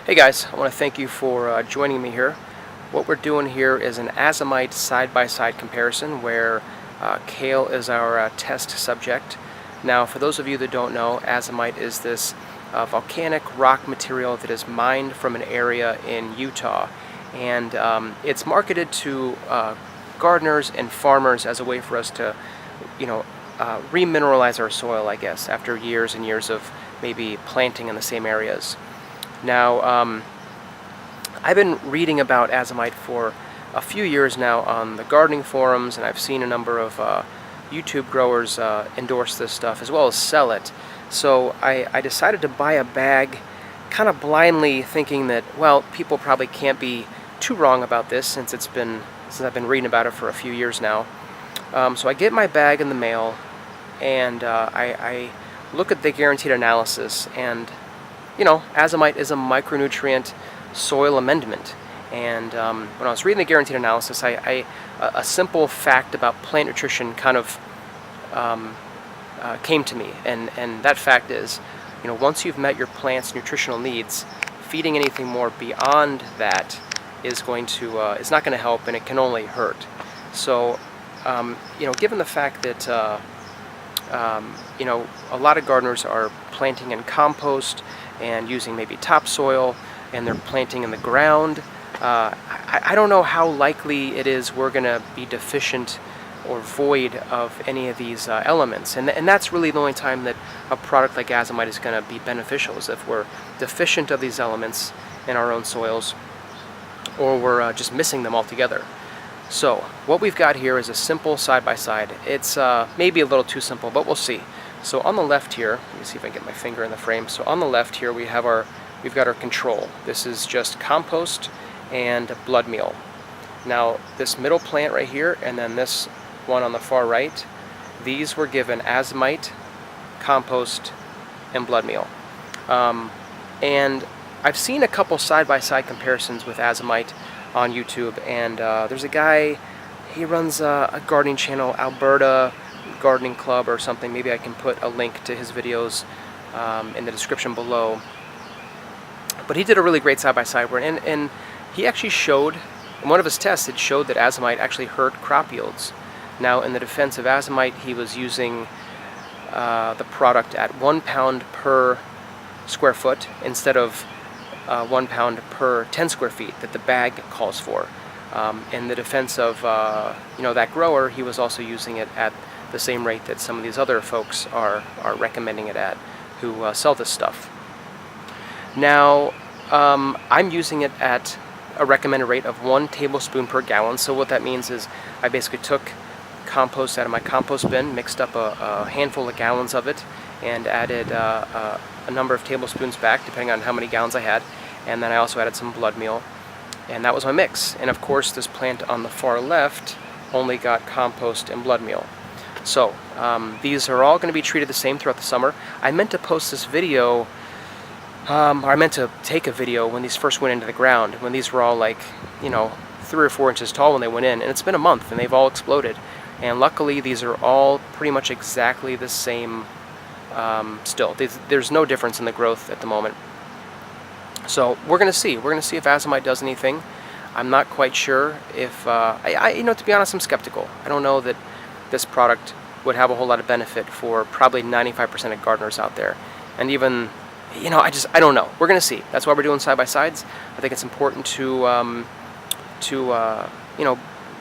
Hey guys, I want to thank you for joining me here. What we're doing here is an Azomite side-by-side comparison where kale is our test subject. Now, for those of you that don't know, Azomite is this volcanic rock material that is mined from an area in Utah, and it's marketed to gardeners and farmers as a way for us to, remineralize our soil, I guess, after years and years of maybe planting in the same areas. Now, I've been reading about Azomite for a few years now on the gardening forums, and I've seen a number of YouTube growers endorse this stuff as well as sell it. So I decided to buy a bag kind of blindly, thinking that, well, people probably can't be too wrong about this since I've been reading about it for a few years now. So I get my bag in the mail, and I look at the guaranteed analysis, and Azomite is a micronutrient soil amendment. And when I was reading the guaranteed analysis, a simple fact about plant nutrition kind of came to me. And that fact is, once you've met your plant's nutritional needs, feeding anything more beyond that is going to, it's not going to help, and it can only hurt. So, given the fact that, a lot of gardeners are planting in compost and using maybe topsoil, and they're planting in the ground. I don't know how likely it is we're going to be deficient or void of any of these elements. And that's really the only time that a product like Azomite is going to be beneficial, is if we're deficient of these elements in our own soils, or we're just missing them altogether. So what we've got here is a simple side-by-side. It's maybe a little too simple, but we'll see. So on the left here, let me see if I can get my finger in the frame. So on the left here we've got our control. This is just compost and blood meal. Now this middle plant right here, and then this one on the far right, these were given Azomite, compost, and blood meal. And I've seen a couple side-by-side comparisons with Azomite on YouTube, and there's a guy, he runs a gardening channel, Alberta Gardening Club or something. Maybe I can put a link to his videos in the description below. But he did a really great side-by-side where, and he actually showed, in one of his tests, it showed that Azomite actually hurt crop yields. Now, in the defense of Azomite, he was using the product at 1 pound per square foot instead of 1 pound per 10 square feet that the bag calls for. In the defense of that grower, he was also using it at the same rate that some of these other folks are recommending it at, who sell this stuff. Now, I'm using it at a recommended rate of 1 tablespoon per gallon. So what that means is I basically took compost out of my compost bin, mixed up a handful of gallons of it, and added a number of tablespoons back, depending on how many gallons I had. And then I also added some blood meal, and that was my mix. And of course, this plant on the far left only got compost and blood meal. So these are all going to be treated the same throughout the summer. I meant to post this video, or I meant to take a video when these first went into the ground, when these were all like, 3 or 4 inches tall when they went in, and it's been a month and they've all exploded. And luckily these are all pretty much exactly the same still. There's no difference in the growth at the moment. So we're going to see if Azomite does anything. I'm not quite sure if, to be honest, I'm skeptical. I don't know that this product would have a whole lot of benefit for probably 95% of gardeners out there. And even, I don't know. We're going to see. That's why we're doing side-by-sides. I think it's important to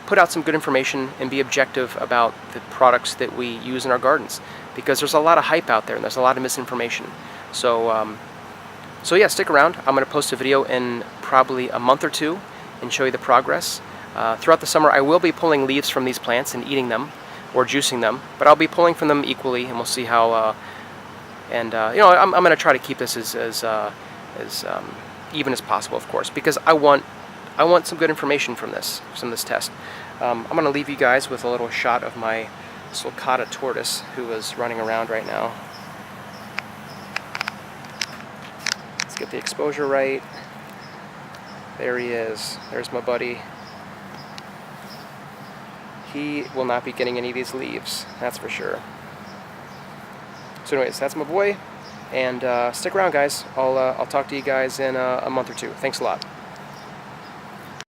put out some good information and be objective about the products that we use in our gardens, because there's a lot of hype out there and there's a lot of misinformation. So yeah, stick around. I'm going to post a video in probably a month or two and show you the progress. Throughout the summer, I will be pulling leaves from these plants and eating them or juicing them, but I'll be pulling from them equally, and we'll see how. I'm going to try to keep this as even as possible, of course, because I want some good information from this test. I'm going to leave you guys with a little shot of my sulcata tortoise, who is running around right now. Let's get the exposure right. There he is. There's my buddy. He will not be getting any of these leaves, that's for sure. So anyways, that's my boy. And stick around, guys. I'll talk to you guys in a month or two. Thanks a lot.